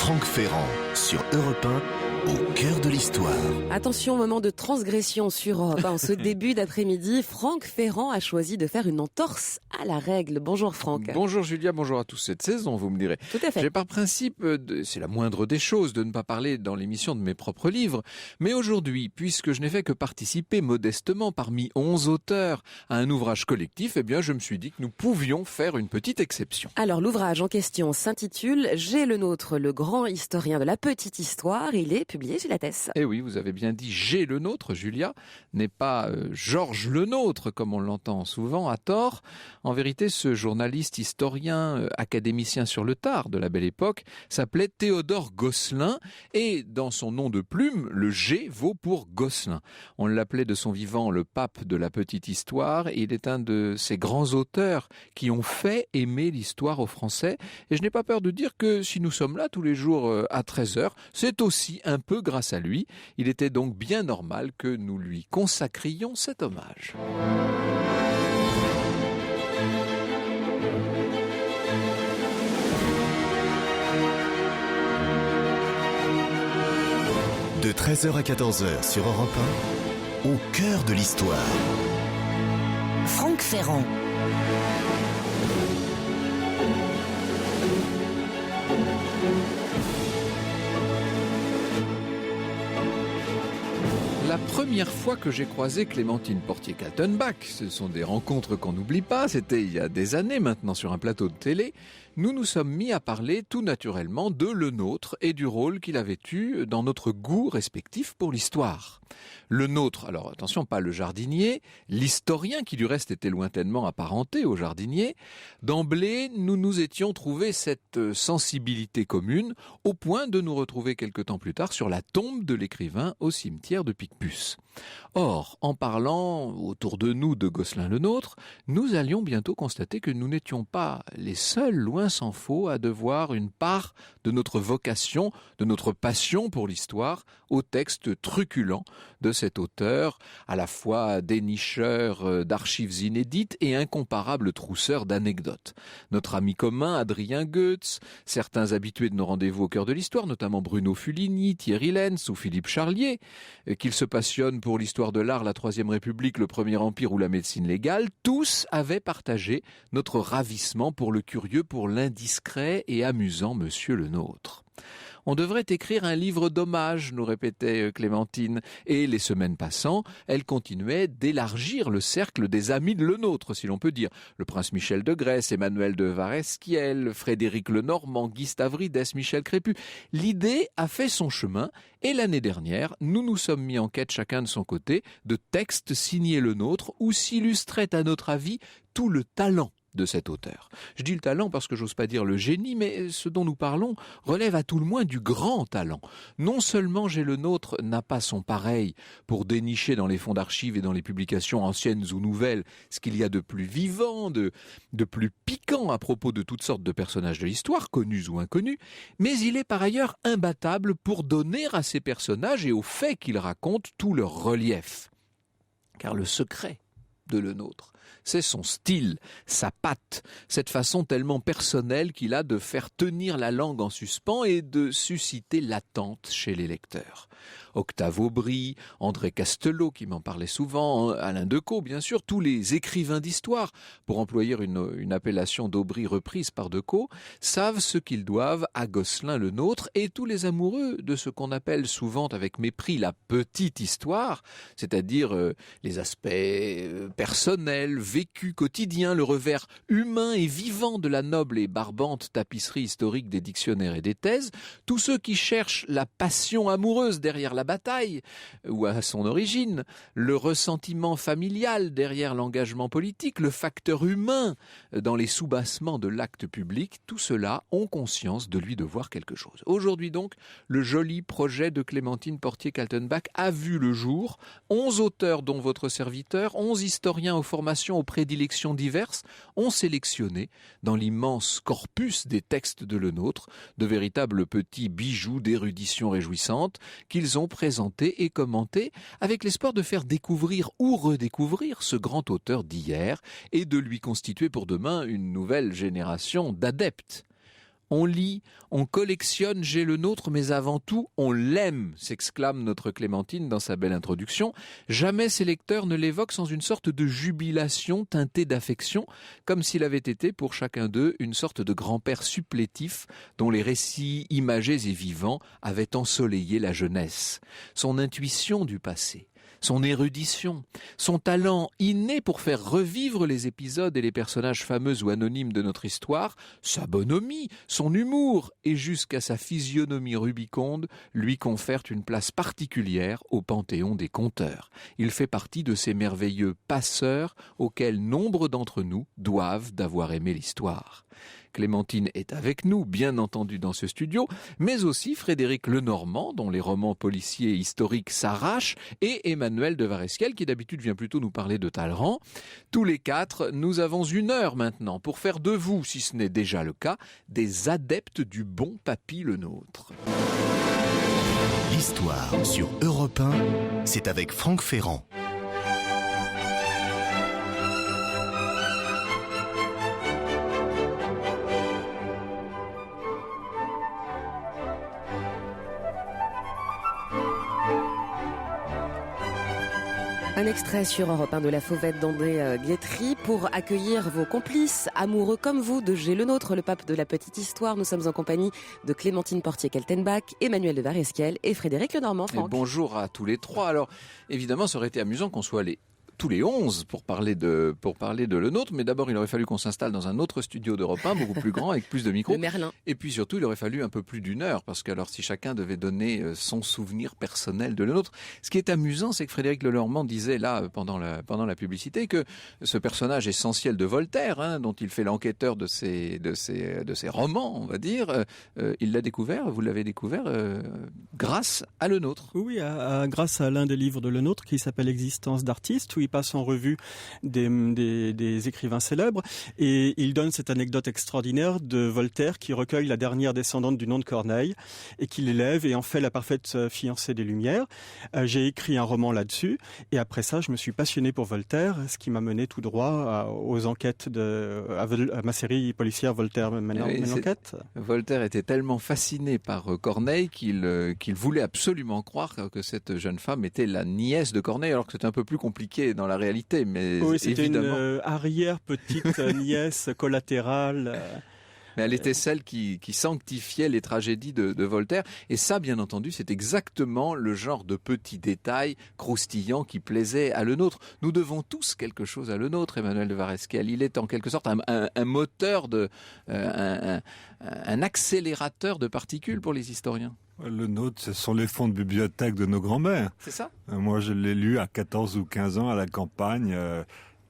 Franck Ferrand sur Europe 1, au cœur de l'histoire. Attention, moment de transgression sur Europe 1. En ce début d'après-midi, Franck Ferrand a choisi de faire une entorse à la règle. Bonjour Franck. Bonjour Julia, bonjour à tous. Cette saison, vous me direz. Tout à fait. J'ai par principe, c'est la moindre des choses de ne pas parler dans l'émission de mes propres livres. Mais aujourd'hui, puisque je n'ai fait que participer modestement parmi 11 auteurs à un ouvrage collectif, eh bien je me suis dit que nous pouvions faire une petite exception. Alors l'ouvrage en question s'intitule « J'ai le nôtre, le grand historien de la petite histoire ». Il est publié chez Lattès. Eh oui, vous avez bien dit « J'ai le nôtre », Julia, n'est pas Georges le nôtre, comme on l'entend souvent, à tort. En vérité, ce journaliste, historien, académicien sur le tard de la Belle Époque, s'appelait Théodore Gosselin, et dans son nom de plume, le G vaut pour Gosselin. On l'appelait de son vivant le pape de la petite histoire, et il est un de ces grands auteurs qui ont fait aimer l'histoire aux Français. Et je n'ai pas peur de dire que si nous sommes là tous les jours à 13h, c'est aussi un peu grâce à lui. Il était donc bien normal que nous lui consacrions cet hommage. De 13h à 14h sur Europe 1, au cœur de l'histoire. Franck Ferrand. La première fois que j'ai croisé Clémentine Portier-Kaltenbach, ce sont des rencontres qu'on n'oublie pas, c'était il y a des années maintenant sur un plateau de télé, nous nous sommes mis à parler tout naturellement de Le Nôtre et du rôle qu'il avait eu dans notre goût respectif pour l'histoire. Le Nôtre, alors attention, pas le jardinier, l'historien qui du reste était lointainement apparenté au jardinier. D'emblée, nous nous étions trouvé cette sensibilité commune au point de nous retrouver quelque temps plus tard sur la tombe de l'écrivain au cimetière de Picpus. Or, en parlant autour de nous de Gosselin le Nôtre, nous allions bientôt constater que nous n'étions pas les seuls, loin s'en faut, à devoir une part de notre vocation, de notre passion pour l'histoire, au texte truculent de cet auteur, à la fois dénicheur d'archives inédites et incomparable trousseur d'anecdotes. Notre ami commun, Adrien Goetz, certains habitués de nos rendez-vous au cœur de l'histoire, notamment Bruno Fuligny, Thierry Lenz ou Philippe Charlier, qu'ils se passionnent pour l'histoire de l'art, la Troisième République, le Premier Empire ou la médecine légale, tous avaient partagé notre ravissement pour le curieux, pour l'indiscret et amusant Monsieur le Nôtre. On devrait écrire un livre d'hommage, nous répétait Clémentine, et les semaines passant, elle continuait d'élargir le cercle des amis de Le Nôtre, si l'on peut dire. Le prince Michel de Grèce, Emmanuel de Varesquiel, Frédéric Lenormand, Guy Stavridès, Michel Crépu. L'idée a fait son chemin, et l'année dernière, nous nous sommes mis en quête chacun de son côté de textes signés Le Nôtre, où s'illustrait à notre avis tout le talent de cet auteur. Je dis le talent parce que j'ose pas dire le génie, mais ce dont nous parlons relève à tout le moins du grand talent. Non seulement J'ai le Nôtre n'a pas son pareil pour dénicher dans les fonds d'archives et dans les publications anciennes ou nouvelles ce qu'il y a de plus vivant, de plus piquant à propos de toutes sortes de personnages de l'histoire, connus ou inconnus, mais il est par ailleurs imbattable pour donner à ces personnages et aux faits qu'ils racontent tout leur relief. Car le secret de Le Nôtre, c'est son style, sa patte, cette façon tellement personnelle qu'il a de faire tenir la langue en suspens et de susciter l'attente chez les lecteurs. Octave Aubry, André Castelot qui m'en parlait souvent, Alain Decaux bien sûr, tous les écrivains d'histoire, pour employer une appellation d'Aubry reprise par Decaux, savent ce qu'ils doivent à Gosselin le Nôtre, et tous les amoureux de ce qu'on appelle souvent avec mépris la petite histoire, c'est-à-dire les aspects personnels, vécus, quotidiens, le revers humain et vivant de la noble et barbante tapisserie historique des dictionnaires et des thèses, tous ceux qui cherchent la passion amoureuse derrière la bataille ou à son origine, le ressentiment familial derrière l'engagement politique, le facteur humain dans les soubassements de l'acte public, tout cela ont conscience de lui devoir quelque chose. Aujourd'hui donc, le joli projet de Clémentine Portier-Kaltenbach a vu le jour. 11 auteurs dont votre serviteur, 11 historiens aux formations aux prédilections diverses ont sélectionné dans l'immense corpus des textes de Le Nôtre de véritables petits bijoux d'érudition réjouissante qu'ils ont présentés et commentés avec l'espoir de faire découvrir ou redécouvrir ce grand auteur d'hier et de lui constituer pour demain une nouvelle génération d'adeptes. On lit, on collectionne J'ai le nôtre, mais avant tout, on l'aime, s'exclame notre Clémentine dans sa belle introduction. Jamais ses lecteurs ne l'évoquent sans une sorte de jubilation teintée d'affection, comme s'il avait été pour chacun d'eux une sorte de grand-père supplétif dont les récits imagés et vivants avaient ensoleillé la jeunesse. Son intuition du passé, son érudition, son talent inné pour faire revivre les épisodes et les personnages fameux ou anonymes de notre histoire, sa bonhomie, son humour et jusqu'à sa physionomie rubiconde lui confèrent une place particulière au panthéon des conteurs. Il fait partie de ces merveilleux passeurs auxquels nombre d'entre nous doivent d'avoir aimé l'histoire. Clémentine est avec nous, bien entendu, dans ce studio, mais aussi Frédéric Lenormand, dont les romans policiers et historiques s'arrachent, et Emmanuel de Varesquiel, qui d'habitude vient plutôt nous parler de Talleyrand. Tous les quatre, nous avons 1 heure maintenant pour faire de vous, si ce n'est déjà le cas, des adeptes du bon papy le nôtre. L'histoire sur Europe 1, c'est avec Franck Ferrand. Un extrait sur Europe 1 de La Fauvette d'André Guétry pour accueillir vos complices, amoureux comme vous, de J'ai le nôtre, le pape de la petite histoire. Nous sommes en compagnie de Clémentine Portier-Kaltenbach, Emmanuel de Varesquiel et Frédéric Lenormand. Et bonjour à tous les trois. Alors, évidemment, ça aurait été amusant qu'on soit tous les 11 pour parler de Le Nôtre, mais d'abord il aurait fallu qu'on s'installe dans un autre studio d'Europe 1, beaucoup plus grand, avec plus de micros. Le Merlin. Et puis surtout, il aurait fallu un peu plus d'1 heure, parce que alors si chacun devait donner son souvenir personnel de Le Nôtre, ce qui est amusant, c'est que Frédéric Lenormand disait là, pendant la publicité, que ce personnage essentiel de Voltaire, dont il fait l'enquêteur de ses romans, on va dire, il l'a découvert, vous l'avez découvert grâce à Le Nôtre. Oui, grâce à l'un des livres de Le Nôtre qui s'appelle Existence d'artiste, où il passe en revue des écrivains célèbres, et il donne cette anecdote extraordinaire de Voltaire qui recueille la dernière descendante du nom de Corneille et qui l'élève et en fait la parfaite fiancée des Lumières. J'ai écrit un roman là-dessus, et après ça je me suis passionné pour Voltaire, ce qui m'a mené tout droit aux enquêtes à ma série policière Voltaire mène l'enquête. Voltaire était tellement fasciné par Corneille qu'il voulait absolument croire que cette jeune femme était la nièce de Corneille, alors que c'était un peu plus compliqué dans la réalité, mais oui, c'était évidemment une arrière-petite nièce collatérale. Mais elle était celle qui sanctifiait les tragédies de Voltaire. Et ça, bien entendu, c'est exactement le genre de petits détails croustillants qui plaisaient à Le Nôtre. Nous devons tous quelque chose à Le Nôtre, Emmanuel de Varesquiel. Il est en quelque sorte un moteur, un accélérateur de particules pour les historiens. Le Nôtre, ce sont les fonds de bibliothèque de nos grands-mères. C'est ça. Moi, je l'ai lu à 14 ou 15 ans à la campagne.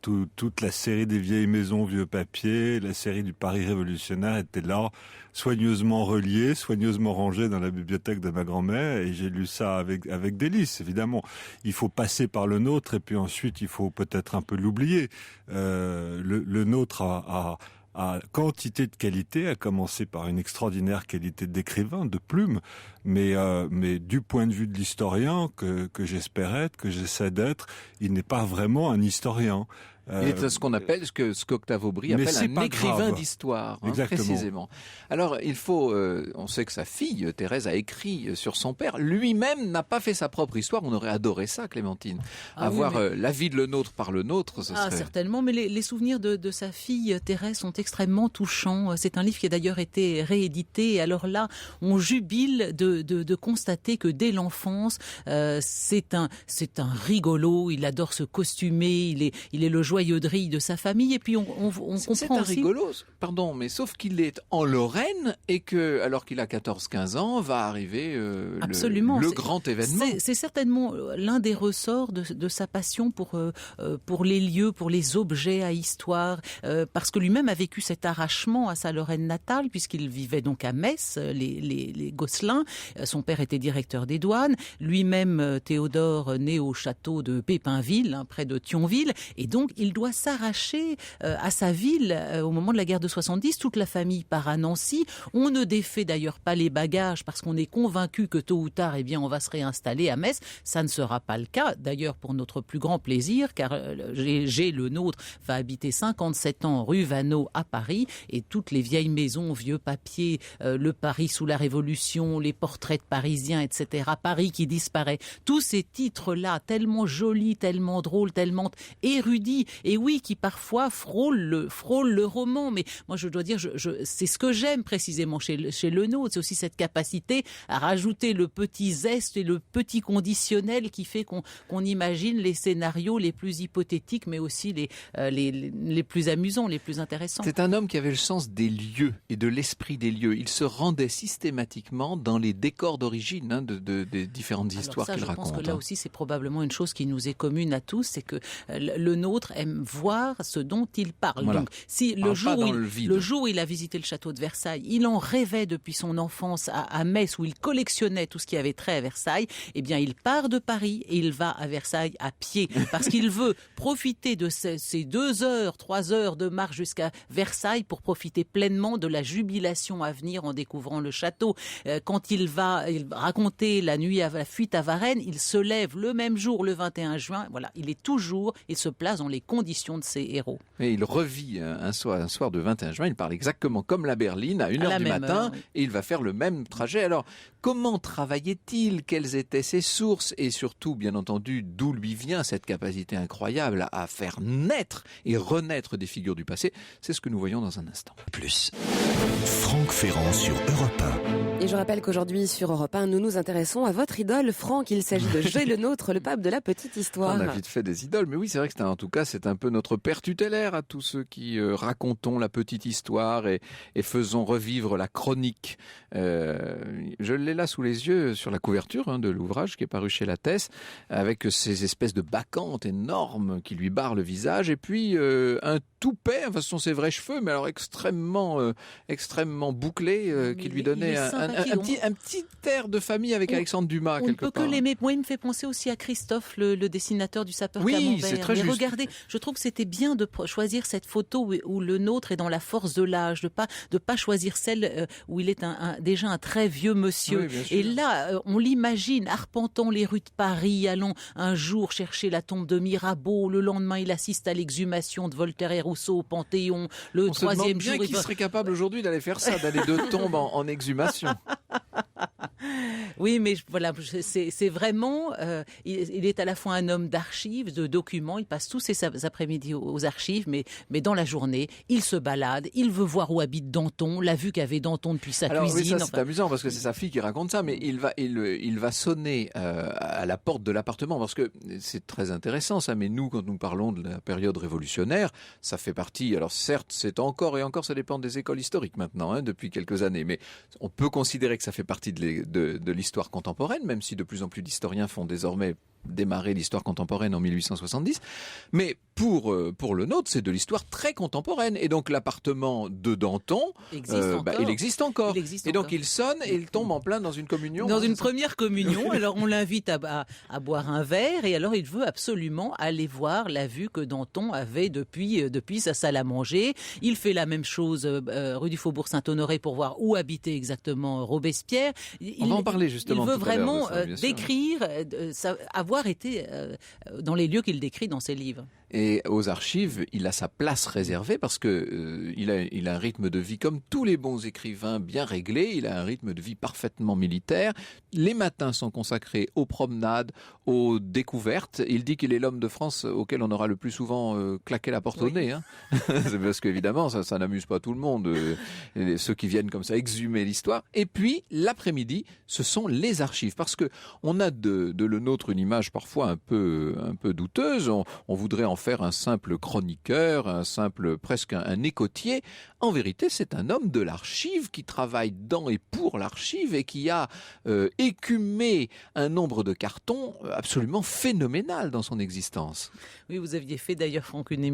Toute la série des vieilles maisons, vieux papiers, la série du Paris révolutionnaire était là, soigneusement reliée, soigneusement rangée dans la bibliothèque de ma grand-mère, et j'ai lu ça avec délice, évidemment. Il faut passer par Le Nôtre, et puis ensuite, il faut peut-être un peu l'oublier. Le Nôtre a quantité de qualité, à commencer par une extraordinaire qualité d'écrivain, de plume, mais du point de vue de l'historien que j'espère être, que j'essaie d'être, il n'est pas vraiment un historien. Il est ce qu'on appelle, ce qu'Octave Aubry appelle un écrivain d'histoire, précisément. Alors, on sait que sa fille, Thérèse, a écrit sur son père. Lui-même n'a pas fait sa propre histoire. On aurait adoré ça, Clémentine. Avoir la vie de Le Nôtre par Le Nôtre, ce serait... certainement, mais les souvenirs de sa fille, Thérèse, sont extrêmement touchants. C'est un livre qui a d'ailleurs été réédité. Alors là, on jubile de constater que dès l'enfance, c'est un rigolo. Il adore se costumer. Il est le joyeux de rire de sa famille, et puis on comprend aussi... C'est un rigolo, pardon, mais sauf qu'il est en Lorraine, et que, alors qu'il a 14-15 ans, va arriver le grand événement. C'est certainement l'un des ressorts de sa passion pour les lieux, pour les objets à histoire, parce que lui-même a vécu cet arrachement à sa Lorraine natale, puisqu'il vivait donc à Metz, les Gosselins. Son père était directeur des douanes, lui-même Théodore, né au château de Pépinville, près de Thionville, et donc il doit s'arracher à sa ville au moment de la guerre de 70. Toute la famille part à Nancy. On ne défait d'ailleurs pas les bagages parce qu'on est convaincu que tôt ou tard, eh bien, on va se réinstaller à Metz. Ça ne sera pas le cas, d'ailleurs pour notre plus grand plaisir, car G, le nôtre, va habiter 57 ans rue Vaneau à Paris, et toutes les vieilles maisons, vieux papiers, le Paris sous la Révolution, les portraits de Parisiens, etc. Paris qui disparaît. Tous ces titres-là, tellement jolis, tellement drôles, tellement érudits, et oui, qui parfois frôlent le roman. Mais moi, je dois dire, c'est ce que j'aime précisément chez le nôtre, c'est aussi cette capacité à rajouter le petit zeste et le petit conditionnel qui fait qu'on imagine les scénarios les plus hypothétiques, mais aussi les plus amusants, les plus intéressants. C'est un homme qui avait le sens des lieux et de l'esprit des lieux. Il se rendait systématiquement dans les décors d'origine des différentes histoires qu'il raconte. Je pense que là aussi, c'est probablement une chose qui nous est commune à tous, c'est que le nôtre aime voir ce dont il parle. Voilà. Donc, si le jour où il a visité le château de Versailles, il en rêvait depuis son enfance à Metz, où il collectionnait tout ce qui avait trait à Versailles, eh bien, il part de Paris et il va à Versailles à pied, parce qu'il veut profiter de ces 2 heures, 3 heures de marche jusqu'à Versailles pour profiter pleinement de la jubilation à venir en découvrant le château. Quand il va raconter la fuite à Varennes, il se lève le même jour, le 21 juin. Voilà, il se place dans les conditions de ses héros. Et il revit un soir de 21 juin, il parle exactement comme la berline à 1h du matin, oui. Et il va faire le même trajet. Alors, comment travaillait-il? Quelles étaient ses sources? Et surtout, bien entendu, d'où lui vient cette capacité incroyable à faire naître et renaître des figures du passé? C'est ce que nous voyons dans un instant. Plus. Franck Ferrand sur Europe 1. Et je rappelle qu'aujourd'hui, sur Europe 1, nous nous intéressons à votre idole, Franck. Il s'agit de G, le nôtre, le pape de la petite histoire. On a vite fait des idoles, mais oui, c'est vrai que c'est un peu notre père tutélaire à tous ceux qui racontons la petite histoire et faisons revivre la chronique. Je l'ai là sous les yeux sur la couverture de l'ouvrage qui est paru chez Lattès, avec ces espèces de bacchantes énormes qui lui barrent le visage, et puis un toupet, enfin ce sont ses vrais cheveux, mais alors extrêmement bouclés, qui lui donnait un petit air de famille avec Alexandre Dumas quelque part. On ne peut que l'aimer. Moi, il me fait penser aussi à Christophe, le dessinateur du sapeur Camembert. Oui, c'est très juste. Regardez, je trouve que c'était bien de choisir cette photo où le nôtre est dans la force de l'âge, de pas choisir celle où il est déjà un très vieux monsieur. Oui, et là, on l'imagine arpentant les rues de Paris, allant un jour chercher la tombe de Mirabeau. Le lendemain, il assiste à l'exhumation de Voltaire et Rousseau au Panthéon. Le on troisième se demande bien jour, qui serait capable aujourd'hui d'aller faire ça, d'aller de tombe en exhumation. Oui, mais voilà, c'est vraiment... il est à la fois un homme d'archives, de documents. Il passe tous ses après-midi aux archives, mais dans la journée, il se balade. Il veut voir où habite Danton, la vue qu'avait Danton depuis sa cuisine. Oui, ça c'est amusant parce que c'est sa fille qui raconte ça, mais il va sonner à la porte de l'appartement, parce que c'est très intéressant ça, mais nous, quand nous parlons de la période révolutionnaire, ça fait partie... Alors certes, c'est encore ça dépend des écoles historiques maintenant, depuis quelques années, mais on peut considérer que ça fait partie de l'histoire contemporaine, même si de plus en plus d'historiens font désormais démarrer l'histoire contemporaine en 1870. Mais pour le nôtre, c'est de l'histoire très contemporaine. Et donc l'appartement de Danton, il existe encore. Et donc il sonne et il tombe en plein dans une communion. Dans une première communion. Alors on l'invite à boire un verre, et alors il veut absolument aller voir la vue que Danton avait depuis sa salle à manger. Il fait la même chose rue du Faubourg Saint-Honoré pour voir où habitait exactement Robespierre. On va en parler justement. Il veut vraiment décrire, avoir été dans les lieux qu'il décrit dans ses livres. Et aux archives, il a sa place réservée parce que il a un rythme de vie comme tous les bons écrivains bien réglé. Il a un rythme de vie parfaitement militaire. Les matins sont consacrés aux promenades, aux découvertes. Il dit qu'il est l'homme de France auquel on aura le plus souvent claqué la porte au nez. C'est parce qu'évidemment, ça n'amuse pas tout le monde. Ceux qui viennent comme ça exhumer l'histoire. Et puis, l'après-midi, ce sont les archives. Parce que on a de le nôtre une image parfois un peu douteuse. On voudrait en faire un simple chroniqueur, presque un écotier. En vérité, c'est un homme de l'archive qui travaille dans et pour l'archive et qui a écumé un nombre de cartons absolument phénoménal dans son existence. Oui, vous aviez fait d'ailleurs, Franck, une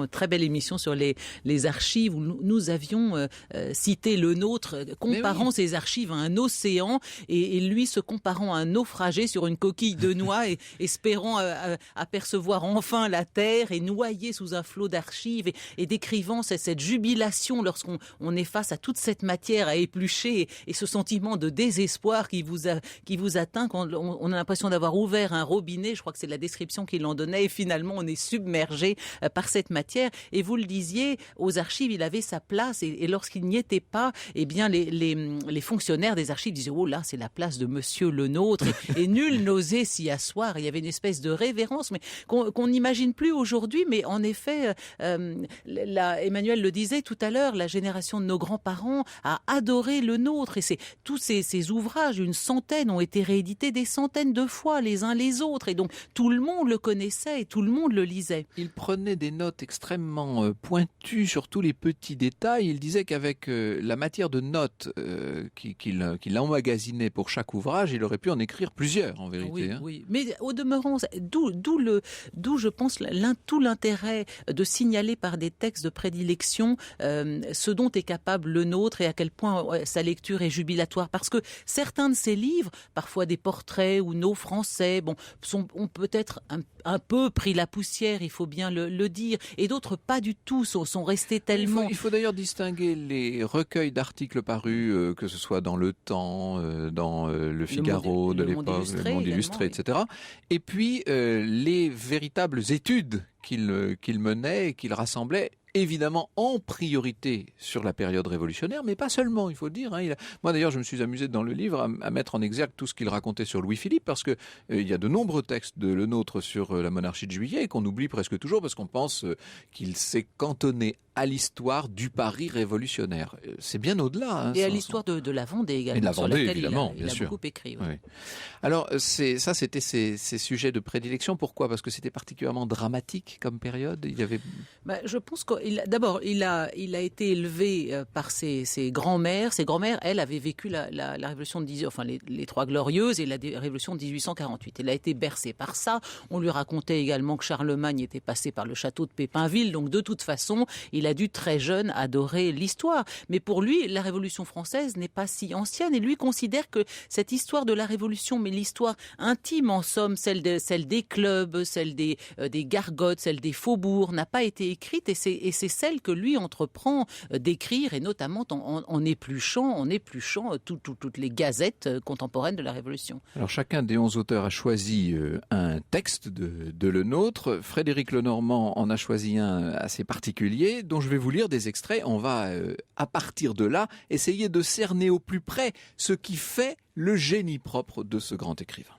très belle émission sur les archives où nous avions cité le nôtre, comparant ses archives à un océan et lui se comparant à un naufragé sur une coquille de noix espérant apercevoir enfin la terre et noyé sous un flot d'archives et décrivant cette jubilation lorsqu'on est face à toute cette matière à éplucher et ce sentiment de désespoir qui vous atteint quand on a l'impression d'avoir ouvert un robinet. Je crois que c'est la description qu'il en donnait et finalement on est submergé par cette matière. Et vous le disiez, aux archives, il avait sa place et lorsqu'il n'y était pas, eh bien les fonctionnaires des archives disaient oh là c'est la place de Monsieur Le Nôtre et nul n'osait s'y asseoir. Il y avait une espèce de révérence, mais qu'on n'imagine plus aujourd'hui. Mais en effet, Emmanuel le disait tout à l'heure, la génération de nos grands-parents a adoré Le Nôtre et tous ces ouvrages, une centaine, ont été réédités des centaines de fois les uns les autres et donc tout le monde le connaissait et tout le monde le lisait. Il prenait des notes extrêmement pointues sur tous les petits détails. Il disait qu'avec la matière de notes qu'il emmagasinait pour chaque ouvrage, il aurait pu en écrire plusieurs en vérité. Oui, oui. Mais au demeurant, d'où je pense tout l'intérêt de signaler par des textes de prédilection ce dont est capable Le Nôtre et à quel point sa lecture est jubilatoire. Parce que certains de ses livres, parfois des portraits ou nos Français, ont peut-être un peu pris la poussière, il faut bien le dire, et d'autres pas du tout, sont restés tellement... Il faut d'ailleurs distinguer les recueils d'articles parus, que ce soit dans Le Temps, dans Le Figaro de l'époque, Le Monde Illustré, etc. Et puis les véritables études qu'il menait et qu'il rassemblait, évidemment en priorité sur la période révolutionnaire, mais pas seulement, il faut le dire. Moi d'ailleurs, je me suis amusé dans le livre à mettre en exergue tout ce qu'il racontait sur Louis-Philippe, parce que il y a de nombreux textes de Le Nôtre sur la monarchie de Juillet et qu'on oublie presque toujours parce qu'on pense qu'il s'est cantonné à l'histoire du Paris révolutionnaire. C'est bien au-delà. Et à l'histoire de la Vendée également. Et de la Vendée, évidemment, il a beaucoup écrit. Oui. Oui. Alors, c'était ses sujets de prédilection. Pourquoi ? Parce que c'était particulièrement dramatique comme période. Il y avait... je pense d'abord, il a été élevé par ses grands-mères. Ses grands-mères, elles, avaient vécu la révolution de les Trois Glorieuses et la révolution de 1848. Il a été bercé par ça. On lui racontait également que Charlemagne était passé par le château de Pépinville. Donc, de toute façon, il a dû très jeune adorer l'histoire. Mais pour lui, la Révolution française n'est pas si ancienne et lui considère que cette histoire de la Révolution, mais l'histoire intime en somme, celle des clubs, celle des gargotes, celle des faubourgs, n'a pas été écrite et c'est celle que lui entreprend d'écrire et notamment en épluchant toutes les gazettes contemporaines de la Révolution. Alors chacun des 11 auteurs a choisi un texte de Le Nôtre. Frédéric Lenormand en a choisi un assez particulier dont je vais vous lire des extraits. On va, à partir de là, essayer de cerner au plus près ce qui fait le génie propre de ce grand écrivain.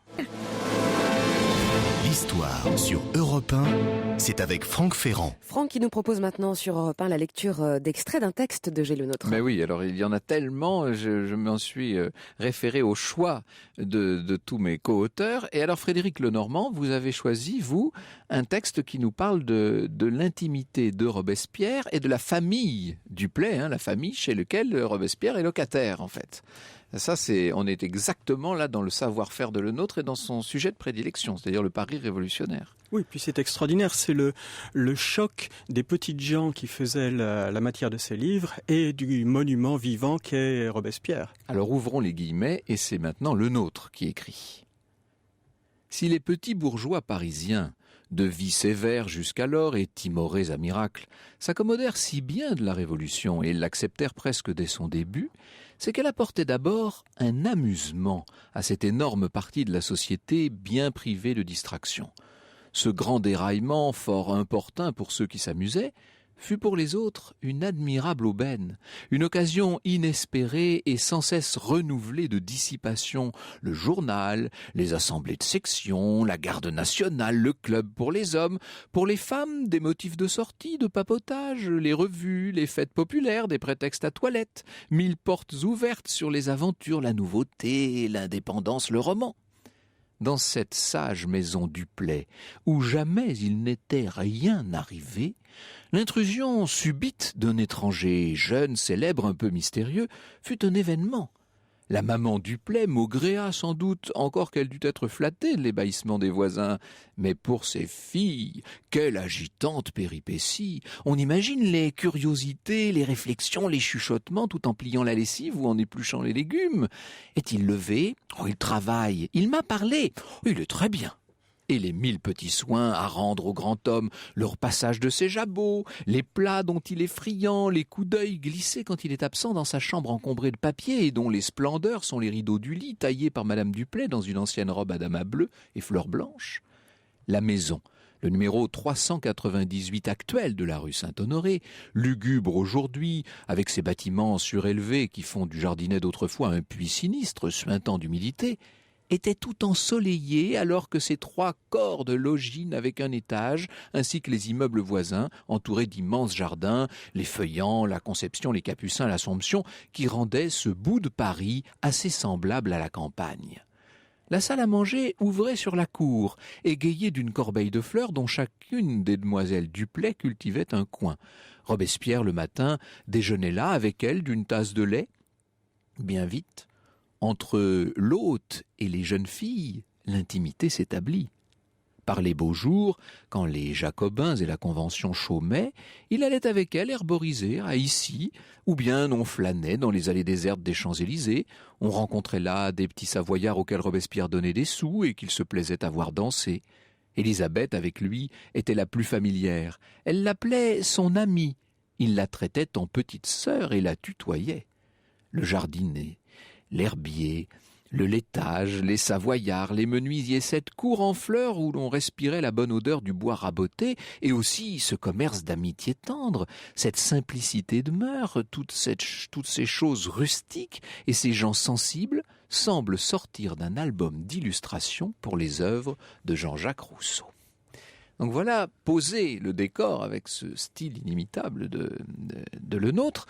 L'histoire sur Europe 1, c'est avec Franck Ferrand. Franck qui nous propose maintenant sur Europe 1 la lecture d'extraits d'un texte de G. Le Nôtre. Mais oui, alors il y en a tellement, je m'en suis référé au choix de tous mes co-auteurs. Et alors Frédéric Lenormand, vous avez choisi, vous, un texte qui nous parle de l'intimité de Robespierre et de la famille Duplay, la famille chez laquelle Robespierre est locataire en fait. Ça, on est exactement là dans le savoir-faire de Le Nôtre et dans son sujet de prédilection, c'est-à-dire le Paris révolutionnaire. Oui, puis c'est extraordinaire, c'est le choc des petites gens qui faisaient la matière de ces livres et du monument vivant qu'est Robespierre. Alors ouvrons les guillemets et c'est maintenant Le Nôtre qui écrit. Si les petits bourgeois parisiens, de vie sévère jusqu'alors et timorés à miracle, s'accommodèrent si bien de la Révolution et l'acceptèrent presque dès son début, c'est qu'elle apportait d'abord un amusement à cette énorme partie de la société bien privée de distraction. Ce grand déraillement, fort importun pour ceux qui s'amusaient, fut pour les autres une admirable aubaine, une occasion inespérée et sans cesse renouvelée de dissipation, le journal, les assemblées de section, la garde nationale, le club pour les hommes, pour les femmes, des motifs de sortie, de papotage, les revues, les fêtes populaires, des prétextes à toilette, 1000 portes ouvertes sur les aventures, la nouveauté, l'indépendance, le roman. Dans cette sage maison Duplay, où jamais il n'était rien arrivé, l'intrusion subite d'un étranger jeune, célèbre, un peu mystérieux, fut un événement. La maman Duplay maugréa sans doute, encore qu'elle dût être flattée de l'ébahissement des voisins. Mais pour ses filles, quelle agitante péripétie! On imagine les curiosités, les réflexions, les chuchotements, tout en pliant la lessive ou en épluchant les légumes. Est-il levé? Oh, il travaille. Il m'a parlé. Oh, il est très bien. Et les 1000 petits soins à rendre au grand homme, le repassage de ses jabots, les plats dont il est friand, les coups d'œil glissés quand il est absent dans sa chambre encombrée de papier et dont les splendeurs sont les rideaux du lit taillés par Madame Duplay dans une ancienne robe à damas bleu et fleurs blanches. La maison, le numéro 398 actuel de la rue Saint-Honoré, lugubre aujourd'hui, avec ses bâtiments surélevés qui font du jardinet d'autrefois un puits sinistre, suintant d'humidité, était tout ensoleillé alors que ces 3 corps de logis n'avaient qu'un étage, ainsi que les immeubles voisins, entourés d'immenses jardins, les Feuillants, la Conception, les Capucins, l'Assomption, qui rendaient ce bout de Paris assez semblable à la campagne. La salle à manger ouvrait sur la cour, égayée d'une corbeille de fleurs dont chacune des demoiselles Duplay cultivait un coin. Robespierre, le matin, déjeunait là avec elle d'une tasse de lait. Bien vite, entre l'hôte et les jeunes filles, l'intimité s'établit. Par les beaux jours, quand les Jacobins et la Convention chômaient, il allait avec elle herboriser à Issy, ou bien on flânait dans les allées désertes des Champs-Élysées. On rencontrait là des petits Savoyards auxquels Robespierre donnait des sous et qu'il se plaisait à voir danser. Élisabeth, avec lui, était la plus familière. Elle l'appelait son amie. Il la traitait en petite sœur et la tutoyait. Le jardinier, l'herbier, le laitage, les savoyards, les menuisiers, cette cour en fleurs où l'on respirait la bonne odeur du bois raboté, et aussi ce commerce d'amitié tendre, cette simplicité de mœurs, toutes ces choses rustiques et ces gens sensibles semblent sortir d'un album d'illustrations pour les œuvres de Jean-Jacques Rousseau. Donc voilà, poser le décor avec ce style inimitable de Le Nôtre.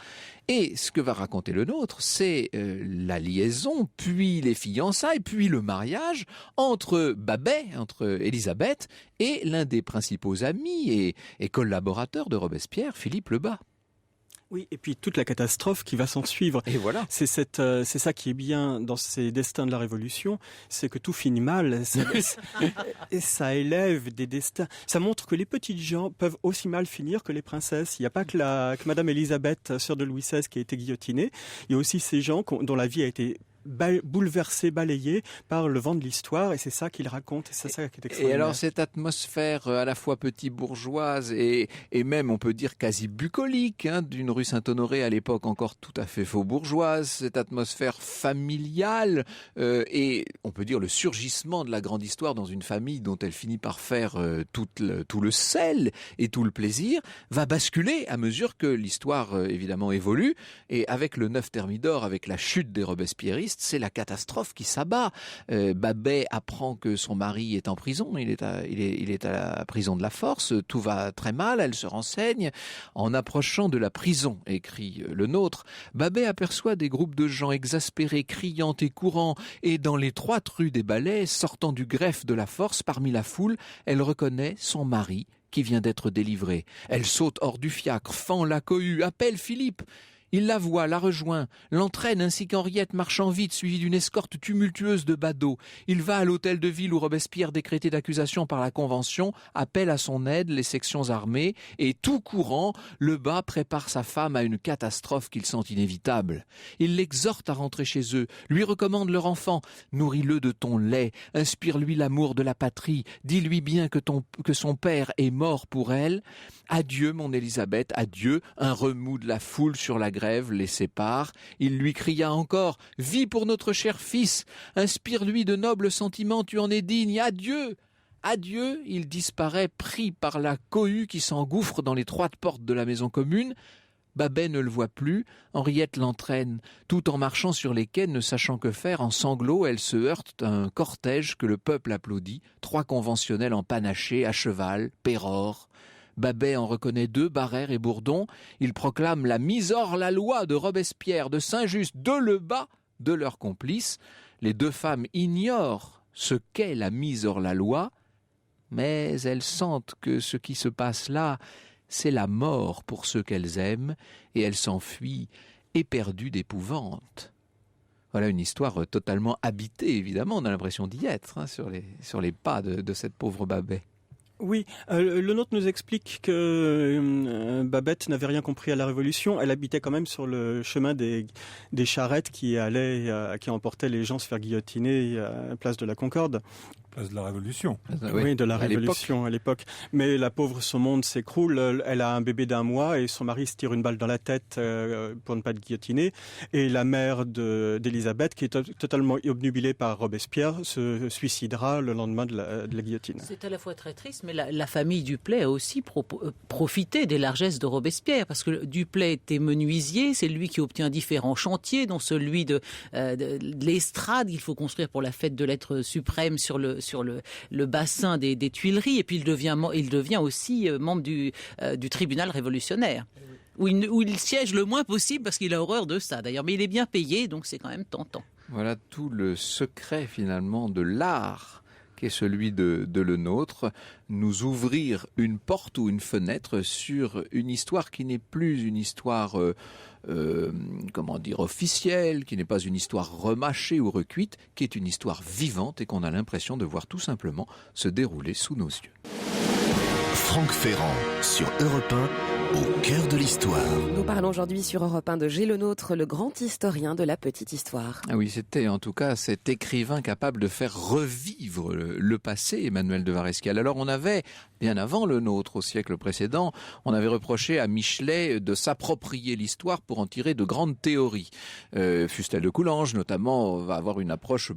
Et ce que va raconter Le Nôtre, c'est la liaison, puis les fiançailles, puis le mariage entre Babet, entre Élisabeth, et l'un des principaux amis et collaborateurs de Robespierre, Philippe Lebas. Oui, et puis toute la catastrophe qui va s'en suivre. Et voilà. C'est ça qui est bien dans ces destins de la Révolution, c'est que tout finit mal. Et ça élève des destins. Ça montre que les petites gens peuvent aussi mal finir que les princesses. Il n'y a pas que Madame Élisabeth, sœur de Louis XVI, qui a été guillotinée. Il y a aussi ces gens dont la vie a été bouleversé, balayé par le vent de l'histoire, et c'est ça qu'il raconte, et c'est ça qui est extraordinaire. Et alors cette atmosphère à la fois petit bourgeoise et même on peut dire quasi bucolique d'une rue Saint-Honoré à l'époque encore tout à fait faubourgeoise, cette atmosphère familiale et on peut dire le surgissement de la grande histoire dans une famille dont elle finit par faire tout le sel et tout le plaisir, va basculer à mesure que l'histoire évidemment évolue, et avec le 9 Thermidor, avec la chute des robespierristes, c'est la catastrophe qui s'abat. Babet apprend que son mari est en prison, il est à la prison de la Force, tout va très mal, elle se renseigne. En approchant de la prison, écrit Le Nôtre, Babet aperçoit des groupes de gens exaspérés, criant et courant, et dans l'étroite rue des Ballets, sortant du greffe de la Force, parmi la foule, elle reconnaît son mari qui vient d'être délivré. Elle saute hors du fiacre, fend la cohue, appelle Philippe. Il la voit, la rejoint, l'entraîne ainsi qu'Henriette marchant vite, suivie d'une escorte tumultueuse de badauds. Il va à l'hôtel de ville où Robespierre, décrété d'accusation par la Convention, appelle à son aide les sections armées et, tout courant, Lebas prépare sa femme à une catastrophe qu'il sent inévitable. Il l'exhorte à rentrer chez eux, lui recommande leur enfant. Nourris-le de ton lait, inspire-lui l'amour de la patrie, dis-lui bien que son père est mort pour elle. Adieu, mon Élisabeth, adieu. Un remous de la foule sur la grève les sépare. Il lui cria encore « Vis pour notre cher fils, inspire-lui de nobles sentiments, tu en es digne, adieu !» Adieu, il disparaît pris par la cohue qui s'engouffre dans l'étroite porte de la maison commune. Babet ne le voit plus, Henriette l'entraîne. Tout en marchant sur les quais, ne sachant que faire, en sanglots, elle se heurte à un cortège que le peuple applaudit, 3 conventionnels en panaché, à cheval, pérores. Babet en reconnaît 2, Barrère et Bourdon. Il proclame la mise hors la loi de Robespierre, de Saint-Just, de Lebas, de leurs complices. Les 2 femmes ignorent ce qu'est la mise hors la loi, mais elles sentent que ce qui se passe là, c'est la mort pour ceux qu'elles aiment, et elles s'enfuient, éperdues d'épouvante. Voilà une histoire totalement habitée, évidemment, on a l'impression d'y être, sur les pas de cette pauvre Babet. Oui, le nôtre nous explique que Babette n'avait rien compris à la Révolution. Elle habitait quand même sur le chemin des charrettes qui emportaient les gens se faire guillotiner à la place de la Concorde. Place de la Révolution. Oui, de la Révolution à l'époque. Mais la pauvre, son monde s'écroule. Elle a un bébé d'1 mois et son mari se tire une balle dans la tête pour ne pas être guillotiné. Et la mère d'Élisabeth, qui est totalement obnubilée par Robespierre, se suicidera le lendemain de la guillotine. C'est à la fois très triste, mais la famille Duplay a aussi profité des largesses de Robespierre, parce que Duplay était menuisier, c'est lui qui obtient différents chantiers, dont celui de l'estrade qu'il faut construire pour la fête de l'être suprême sur le bassin des Tuileries, et puis il devient aussi membre du tribunal révolutionnaire, où il siège le moins possible parce qu'il a horreur de ça d'ailleurs, mais il est bien payé, donc c'est quand même tentant. Voilà tout le secret finalement de l'art qui est celui de Le Nôtre, nous ouvrir une porte ou une fenêtre sur une histoire qui n'est plus une histoire officielle, qui n'est pas une histoire remâchée ou recuite, qui est une histoire vivante et qu'on a l'impression de voir tout simplement se dérouler sous nos yeux. Franck Ferrand sur Europe 1, au cœur de l'histoire. Nous parlons aujourd'hui sur Europe 1 de G. Le Nôtre, le grand historien de la petite histoire. Ah oui, c'était en tout cas cet écrivain capable de faire revivre le passé, Emmanuel de Varesquial. Alors on avait, bien avant Le Nôtre, au siècle précédent, on avait reproché à Michelet de s'approprier l'histoire pour en tirer de grandes théories. Fustel de Coulanges, notamment, va avoir une approche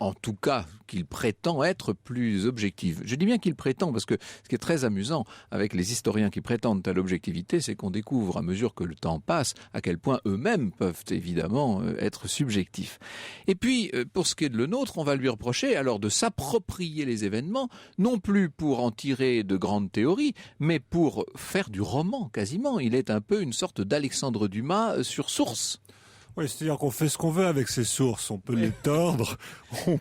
en tout cas, qu'il prétend être plus objective. Je dis bien qu'il prétend, parce que ce qui est très amusant avec les historiens qui prétendent à l'objectivité, c'est qu'on découvre à mesure que le temps passe à quel point eux-mêmes peuvent évidemment être subjectifs. Et puis, pour ce qui est de Le Nôtre, on va lui reprocher alors de s'approprier les événements, non plus pour en tirer de grandes théories, mais pour faire du roman quasiment. Il est un peu une sorte d'Alexandre Dumas sur source. Oui, c'est-à-dire qu'on fait ce qu'on veut avec ces sources. On peut les tordre, on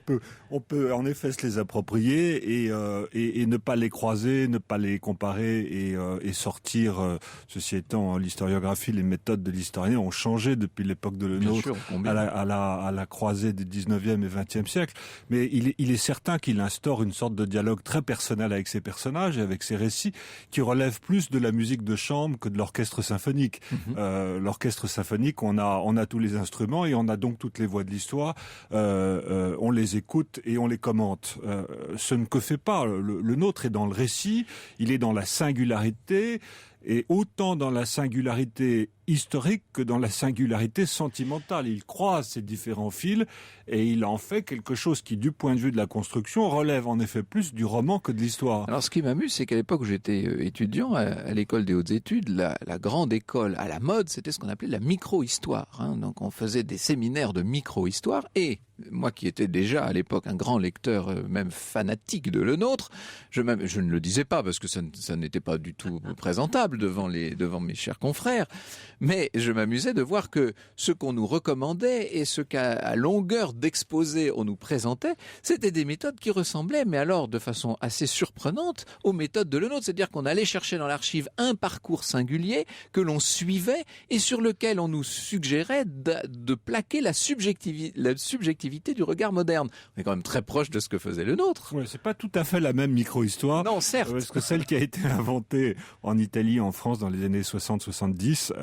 peut en effet se les approprier et ne pas les croiser, ne pas les comparer et sortir. Ceci étant, l'historiographie, les méthodes de l'historien ont changé depuis l'époque de Le Nôtre à la croisée des 19e et 20e siècles. Mais il est certain qu'il instaure une sorte de dialogue très personnel avec ses personnages et avec ses récits qui relèvent plus de la musique de chambre que de l'orchestre symphonique. L'orchestre symphonique, on a tous les instruments et on a donc toutes les voix de l'histoire, on les écoute et on les commente. Ce que fait pas le Nôtre est dans le récit, il est dans la singularité, et autant dans la singularité historique que dans la singularité sentimentale. Il croise ces différents fils et il en fait quelque chose qui, du point de vue de la construction, relève en effet plus du roman que de l'histoire. Alors ce qui m'amuse, c'est qu'à l'époque où j'étais étudiant à l'école des hautes études, la grande école à la mode, c'était ce qu'on appelait la micro-histoire. Donc on faisait des séminaires de micro-histoire et moi qui étais déjà à l'époque un grand lecteur, même fanatique de Le Nôtre, je ne le disais pas parce que ça n'était pas du tout présentable devant mes chers confrères, mais je m'amusais de voir que ce qu'on nous recommandait et ce qu'à longueur d'exposé on nous présentait, c'était des méthodes qui ressemblaient, mais alors de façon assez surprenante, aux méthodes de Le Nôtre. C'est-à-dire qu'on allait chercher dans l'archive un parcours singulier que l'on suivait et sur lequel on nous suggérait de plaquer la subjectivité du regard moderne. On est quand même très proche de ce que faisait Le Nôtre. Ouais, c'est pas tout à fait la même micro-histoire. Non, certes. Parce que celle qui a été inventée en Italie, en France, dans les années 60-70,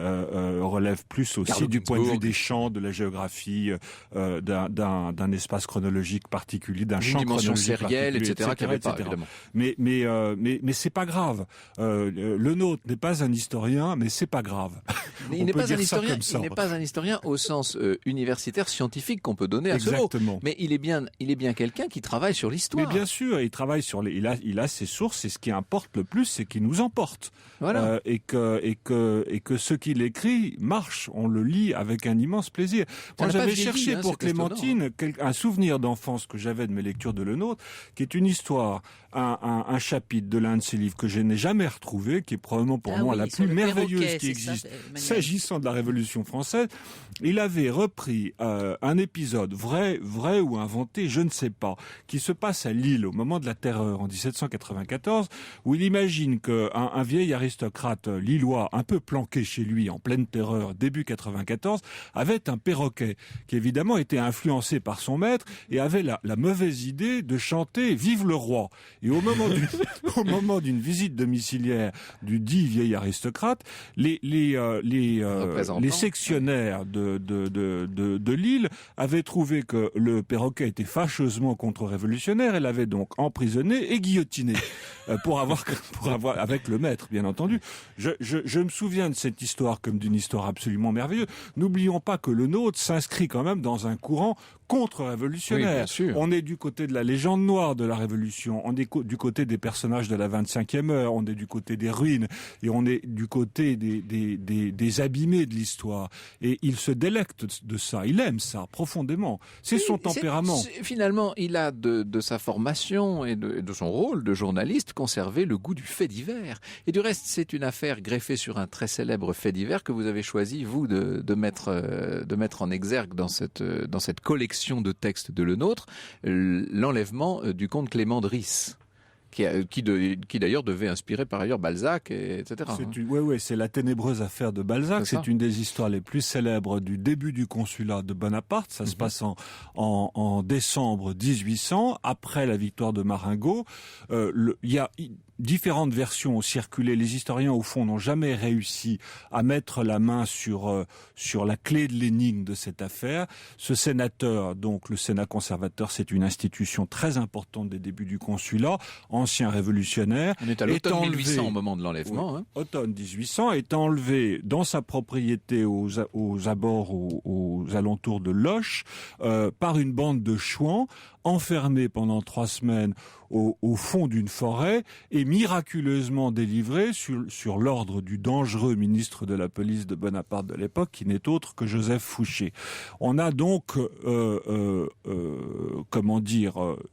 relève plus aussi Carlo du point de vue Ginzburg. des champs, de la géographie, d'un espace chronologique particulier, d'un champ dimension chronologique sérielle, particulier, etc., qu'il n'y avait pas, évidemment. Mais c'est pas grave. Le Nôtre n'est pas un historien, mais c'est pas grave. Mais On il n'est peut pas un dire ça historien. comme ça. Il n'est pas un historien au sens universitaire scientifique qu'on peut donner à ce mot. Exactement. Mais il est bien quelqu'un qui travaille sur l'histoire. Mais bien sûr, il travaille sur il a ses sources et ce qui importe le plus, c'est qu'il nous emporte. Voilà. Et que ce qu'il écrit marche. On le lit avec un immense plaisir. Ça Moi, n'a pas j'avais vieilli, cherché hein, pour c'est Clémentine un souvenir d'enfance que j'avais de mes lectures de Le Nôtre, qui est une histoire, un chapitre de l'un de ses livres que je n'ai jamais retrouvé, qui est probablement pour moi la plus merveilleuse qui existe, s'agissant de la Révolution française. Il avait repris un épisode vrai vrai ou inventé, je ne sais pas, qui se passe à Lille au moment de la Terreur en 1794, où il imagine qu'un vieil aristocrate lillois, un peu planqué chez lui en pleine Terreur, début 94, avait un perroquet qui évidemment était influencé par son maître et avait la mauvaise idée de chanter « Vive le roi ». Et au moment d'une visite domiciliaire du dit vieil aristocrate, les sectionnaires de Lille avaient trouvé que le perroquet était fâcheusement contre-révolutionnaire et l'avaient donc emprisonné et guillotiné pour avoir avec le maître, bien entendu. Je me souviens de cette histoire comme d'une histoire absolument merveilleuse. N'oublions pas que le nôtre s'inscrit quand même dans un courant contre-révolutionnaire. Oui, on est du côté de la légende noire de la Révolution, on est du côté des personnages de la 25e heure, on est du côté des ruines, et on est du côté des abîmés de l'histoire. Et il se délecte de ça, il aime ça profondément. C'est son tempérament. Finalement, il a de sa formation et de son rôle de journaliste conservé le goût du fait divers. Et du reste, c'est une affaire greffée sur un très célèbre fait divers que vous avez choisi, vous, de mettre en exergue dans cette collection de textes de Lenôtre, l'enlèvement du comte Clément de Risse. Qui d'ailleurs devait inspirer par ailleurs Balzac, etc. C'est la ténébreuse affaire de Balzac. C'est une des histoires les plus célèbres du début du consulat de Bonaparte. Ça se passe en décembre 1800, après la victoire de Marengo. Il y a différentes versions ont circulé. Les historiens, au fond, n'ont jamais réussi à mettre la main sur la clé de l'énigme de cette affaire. Ce sénateur, donc le Sénat conservateur, c'est une institution très importante des débuts du consulat, ancien révolutionnaire. On est à l'automne 1800 au moment de l'enlèvement. Oui, automne 1800, est enlevé dans sa propriété aux abords, aux alentours de Loches, par une bande de chouans, enfermé pendant 3 semaines au fond d'une forêt et miraculeusement délivré sur l'ordre du dangereux ministre de la police de Bonaparte de l'époque, qui n'est autre que Joseph Fouché. On a donc,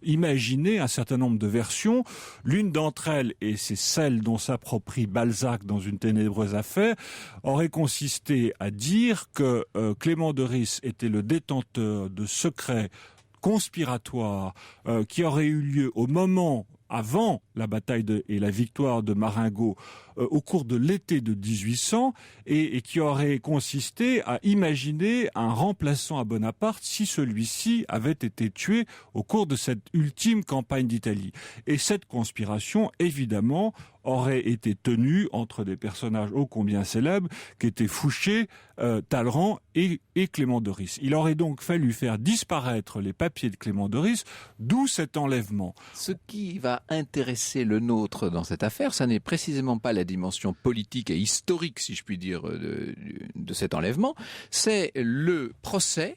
imaginé un certain nombre de versions. L'une d'entre elles, et c'est celle dont s'approprie Balzac dans Une ténébreuse affaire, aurait consisté à dire que Clément de Risse était le détenteur de secrets conspiratoire qui aurait eu lieu au moment avant la bataille et la victoire de Marengo au cours de l'été de 1800 et qui aurait consisté à imaginer un remplaçant à Bonaparte si celui-ci avait été tué au cours de cette ultime campagne d'Italie. Et cette conspiration, évidemment, aurait été tenue entre des personnages ô combien célèbres qu'étaient Fouché, Talleyrand et Clément de Risse. Il aurait donc fallu faire disparaître les papiers de Clément de Risse, d'où cet enlèvement. Ce qui va intéresser le nôtre dans cette affaire, ça n'est précisément pas la dimension politique et historique, si je puis dire, de cet enlèvement, c'est le procès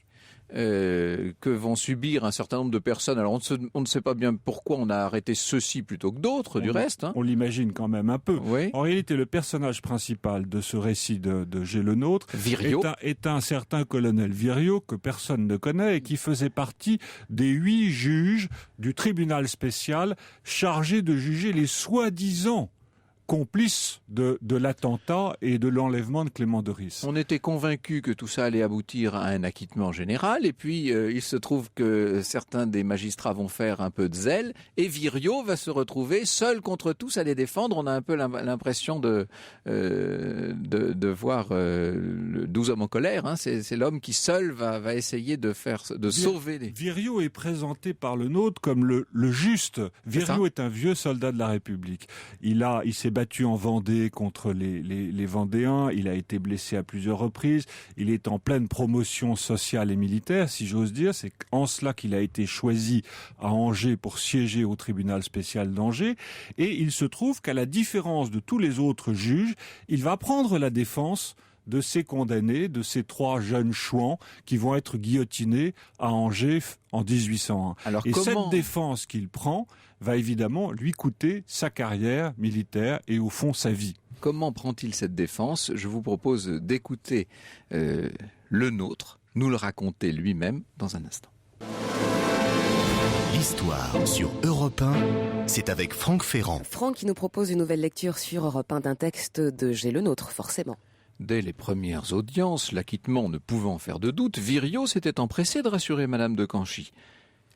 que vont subir un certain nombre de personnes. Alors on ne sait pas bien pourquoi on a arrêté ceux-ci plutôt que d'autres, du reste. On l'imagine quand même un peu. Oui. En réalité, le personnage principal de ce récit de J'ai le nôtre est un certain colonel Viriot que personne ne connaît et qui faisait partie des 8 juges du tribunal spécial chargé de juger les soi-disant complice de l'attentat et de l'enlèvement de Clément de Risse. On était convaincus que tout ça allait aboutir à un acquittement général, et puis il se trouve que certains des magistrats vont faire un peu de zèle, et Viriot va se retrouver seul contre tous à les défendre. On a un peu l'impression de voir 12 hommes en colère. Hein. C'est l'homme qui seul va essayer de sauver les... Viriot est présenté par le nôtre comme le juste. Viriot est un vieux soldat de la République. Il s'est battu en Vendée contre les Vendéens, il a été blessé à plusieurs reprises, il est en pleine promotion sociale et militaire, si j'ose dire. C'est en cela qu'il a été choisi à Angers pour siéger au tribunal spécial d'Angers, et il se trouve qu'à la différence de tous les autres juges, il va prendre la défense de ces condamnés, de ces 3 jeunes chouans qui vont être guillotinés à Angers en 1801. Cette défense qu'il prend va évidemment lui coûter sa carrière militaire et au fond sa vie. Comment prend-il cette défense ? Je vous propose d'écouter le nôtre nous le raconter lui-même dans un instant. L'histoire sur Europe 1, c'est avec Franck Ferrand. Franck qui nous propose une nouvelle lecture sur Europe 1 d'un texte de J'ai le nôtre, forcément. Dès les premières audiences, l'acquittement ne pouvant faire de doute, Viriot s'était empressé de rassurer Madame de Canchy.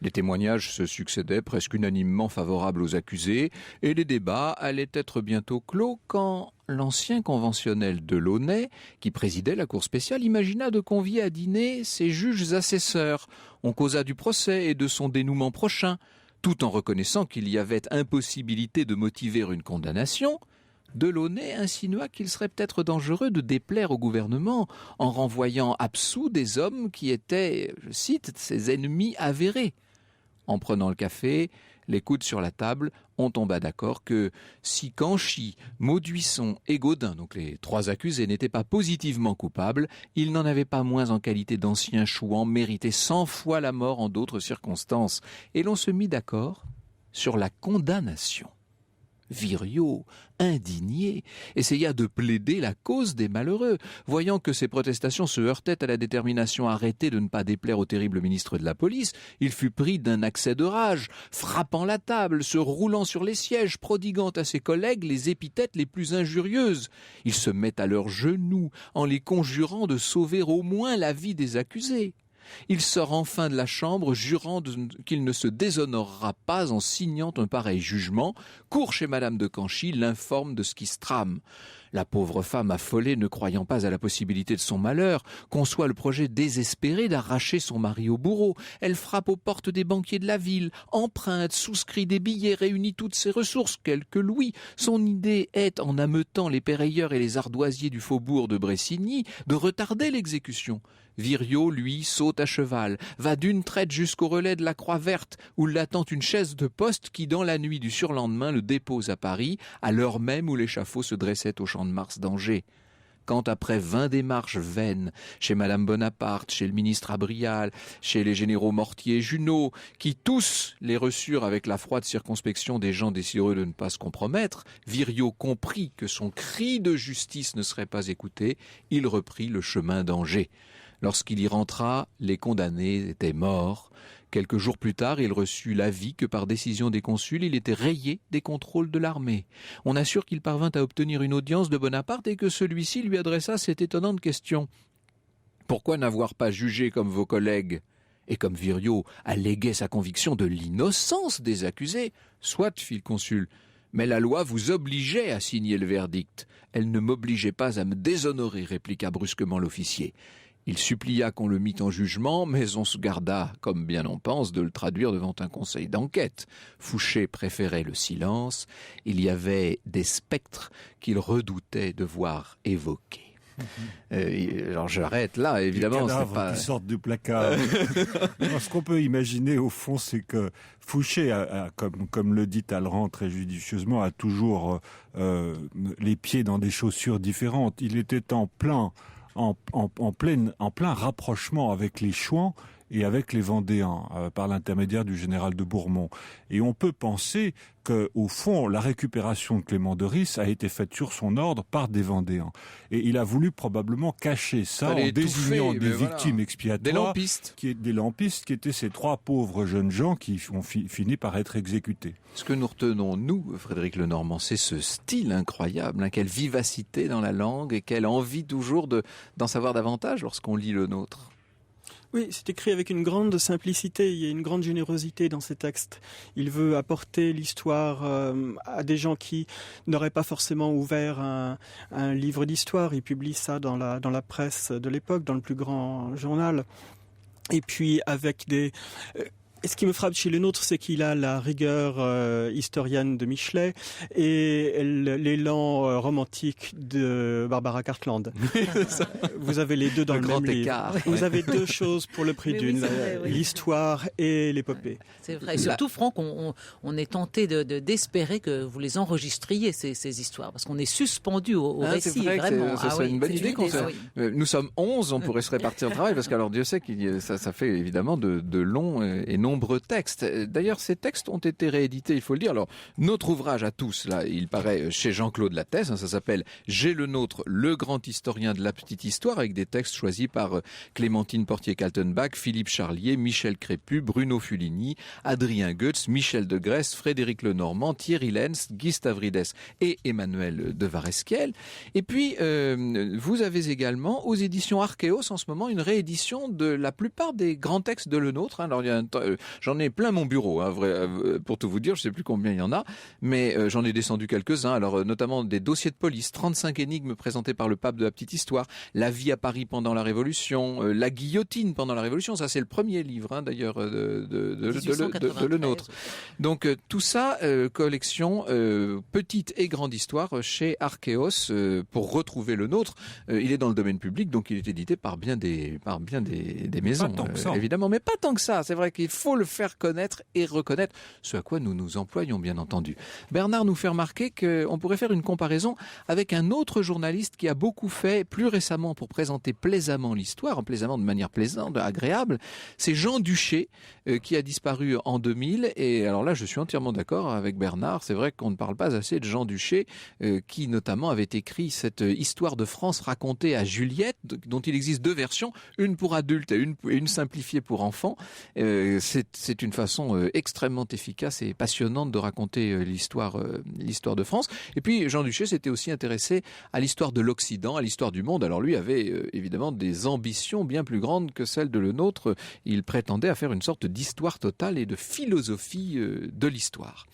Les témoignages se succédaient presque unanimement favorables aux accusés et les débats allaient être bientôt clos quand l'ancien conventionnel Delaunay, qui présidait la cour spéciale, imagina de convier à dîner ses juges assesseurs. On causa du procès et de son dénouement prochain, tout en reconnaissant qu'il y avait impossibilité de motiver une condamnation. Delaunay insinua qu'il serait peut-être dangereux de déplaire au gouvernement en renvoyant absous des hommes qui étaient, je cite, ses ennemis avérés. En prenant le café, les coudes sur la table, on tomba d'accord que si Canchy, Mauduisson et Gaudin, donc les 3 accusés, n'étaient pas positivement coupables, ils n'en avaient pas moins en qualité d'anciens chouans mérité 100 fois la mort en d'autres circonstances. Et l'on se mit d'accord sur la condamnation. Viriot, indigné, essaya de plaider la cause des malheureux. Voyant que ses protestations se heurtaient à la détermination arrêtée de ne pas déplaire au terrible ministre de la police, il fut pris d'un accès de rage, frappant la table, se roulant sur les sièges, prodiguant à ses collègues les épithètes les plus injurieuses. Il se met à leurs genoux en les conjurant de sauver au moins la vie des accusés. Il sort enfin de la chambre, jurant qu'il ne se déshonorera pas en signant un pareil jugement, court chez Madame de Canchy, l'informe de ce qui se trame. La pauvre femme affolée, ne croyant pas à la possibilité de son malheur, conçoit le projet désespéré d'arracher son mari au bourreau. Elle frappe aux portes des banquiers de la ville, emprunte, souscrit des billets, réunit toutes ses ressources, quelques louis. Son idée est, en ameutant les pérailleurs et les ardoisiers du faubourg de Bressigny, de retarder l'exécution. Viriot, lui, saute à cheval, va d'une traite jusqu'au relais de la Croix-Verte, où l'attend une chaise de poste qui, dans la nuit du surlendemain, le dépose à Paris, à l'heure même où l'échafaud se dressait au Champ de Mars d'Angers. Quand après 20 démarches vaines, chez Madame Bonaparte, chez le ministre Abrial, chez les généraux Mortier et Junot, qui tous les reçurent avec la froide circonspection des gens désireux de ne pas se compromettre, Viriot comprit que son cri de justice ne serait pas écouté, il reprit le chemin d'Angers. Lorsqu'il y rentra, les condamnés étaient morts. Quelques jours plus tard, il reçut l'avis que par décision des consuls, il était rayé des contrôles de l'armée. On assure qu'il parvint à obtenir une audience de Bonaparte et que celui-ci lui adressa cette étonnante question. « Pourquoi n'avoir pas jugé comme vos collègues ?» Et comme Viriot alléguait sa conviction de l'innocence des accusés, « Soit, fit le consul, mais la loi vous obligeait à signer le verdict. Elle ne m'obligeait pas à me déshonorer, répliqua brusquement l'officier. Il supplia qu'on le mît en jugement, mais on se garda, comme bien on pense, de le traduire devant un conseil d'enquête. Fouché préférait le silence. Il y avait des spectres qu'il redoutait de voir évoquer. Alors j'arrête là, évidemment. Les cadavres qui sortent du placard. Ce qu'on peut imaginer au fond, c'est que Fouché, comme le dit Talleyrand très judicieusement, a toujours les pieds dans des chaussures différentes. Il était en plein rapprochement avec les Chouans et avec les Vendéens, par l'intermédiaire du général de Bourmont. Et on peut penser qu'au fond, la récupération de Clément de Ris a été faite sur son ordre par des Vendéens. Et il a voulu probablement cacher ça en désignant des victimes expiatoires, des lampistes, qui étaient ces 3 pauvres jeunes gens qui ont fini par être exécutés. Ce que nous retenons, nous, Frédéric Lenormand, c'est ce style incroyable, quelle vivacité dans la langue et quelle envie toujours d'en savoir davantage lorsqu'on lit le nôtre. Oui, c'est écrit avec une grande simplicité, il y a une grande générosité dans ces textes. Il veut apporter l'histoire à des gens qui n'auraient pas forcément ouvert un livre d'histoire. Il publie ça dans la presse de l'époque, dans le plus grand journal. Et puis avec des... Et ce qui me frappe chez le nôtre, c'est qu'il a la rigueur historienne de Michelet et l'élan romantique de Barbara Cartland. Vous avez les deux dans le même livre. Vous avez 2 choses pour le prix d'une, l'histoire et l'épopée. C'est vrai. Et surtout, Franck, on est tenté d'espérer que vous les enregistriez, ces histoires, parce qu'on est suspendu au récit. C'est vrai vraiment. Ce serait une bonne idée. Nous sommes 11, on pourrait se répartir le travail, parce qu'alors Dieu sait que ça fait évidemment de longs et nombreux nombreux textes. D'ailleurs, ces textes ont été réédités, il faut le dire. Alors, notre ouvrage à tous, là, il paraît chez Jean-Claude Lattès, ça s'appelle « J'ai le nôtre, le grand historien de la petite histoire », avec des textes choisis par Clémentine Portier-Kaltenbach, Philippe Charlier, Michel Crépu, Bruno Fulini, Adrien Goetz, Michel de Grèce, Frédéric Lenormand, Thierry Lenz, Guy Stavridès et Emmanuel de Varesquiel. Et puis, vous avez également aux éditions Archéos en ce moment une réédition de la plupart des grands textes de Le Nôtre. Alors, j'en ai plein mon bureau, hein, pour tout vous dire, je sais plus combien il y en a, mais j'en ai descendu quelques-uns. Alors, notamment des dossiers de police, 35 énigmes présentées par le pape de la petite histoire, la vie à Paris pendant la Révolution, la guillotine pendant la Révolution. Ça, c'est le premier livre, hein, d'ailleurs, de Le Nôtre. Donc, tout ça, collection petite et grande histoire chez Archéos. Pour retrouver Le Nôtre, il est dans le domaine public, donc il est édité par bien des maisons, évidemment, mais pas tant que ça. C'est vrai qu'il faut le faire connaître et reconnaître, ce à quoi nous nous employons, bien entendu. Bernard nous fait remarquer qu'on pourrait faire une comparaison avec un autre journaliste qui a beaucoup fait plus récemment pour présenter plaisamment l'histoire, plaisamment de manière plaisante, agréable. C'est Jean Duché, qui a disparu en 2000. Et alors là, je suis entièrement d'accord avec Bernard. C'est vrai qu'on ne parle pas assez de Jean Duché, qui notamment avait écrit cette histoire de France racontée à Juliette, dont il existe deux versions, une pour adultes et une simplifiée pour enfants. C'est une façon extrêmement efficace et passionnante de raconter l'histoire de France. Et puis Jean Duché s'était aussi intéressé à l'histoire de l'Occident, à l'histoire du monde. Alors lui avait évidemment des ambitions bien plus grandes que celles de Le Nôtre. Il prétendait à faire une sorte d'histoire totale et de philosophie de l'histoire.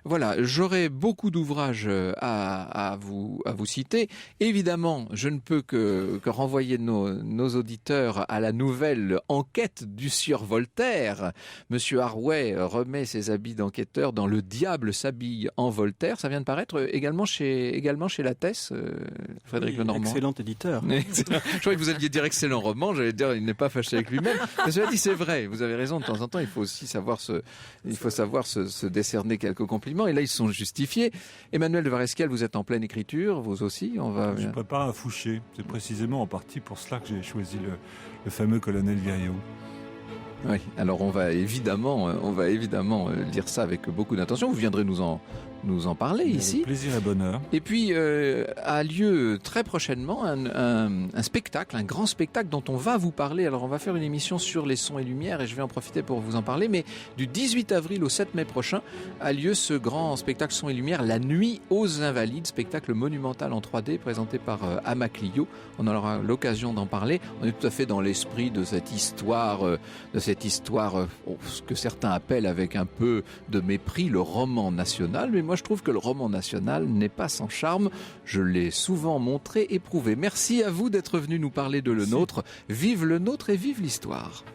Voilà, j'aurais beaucoup d'ouvrages à vous citer. Évidemment, je ne peux que renvoyer nos auditeurs à la nouvelle enquête du sieur Voltaire. Monsieur Harouet remet ses habits d'enquêteur dans Le diable s'habille en Voltaire. Ça vient de paraître également chez Lattès, Frédéric Lenormand. Excellent éditeur. Je croyais que vous alliez dire excellent roman. J'allais dire il n'est pas fâché avec lui-même. Mais cela dit, c'est vrai. Vous avez raison. De temps en temps, il faut aussi savoir se décerner quelques compliments. Et là, ils sont justifiés. Emmanuel de Varesquiel, vous êtes en pleine écriture, vous aussi. Je prépare un Fouché. C'est précisément en partie pour cela que j'ai choisi le fameux colonel Viriot. Oui, alors on va évidemment lire ça avec beaucoup d'attention. Vous viendrez nous en parler ici. Avec plaisir et bonheur. Et puis a lieu très prochainement un spectacle, un grand spectacle dont on va vous parler. Alors on va faire une émission sur les sons et lumières et je vais en profiter pour vous en parler. Mais du 18 avril au 7 mai prochain a lieu ce grand spectacle sons et lumières, La Nuit aux Invalides, spectacle monumental en 3D présenté par Amaclio. On aura l'occasion d'en parler. On est tout à fait dans l'esprit de cette histoire, ce que certains appellent avec un peu de mépris le roman national. Mais moi je trouve que le roman national n'est pas sans charme. Je l'ai souvent montré et prouvé. Merci à vous d'être venus nous parler de Le Nôtre. Vive Le Nôtre et vive l'histoire.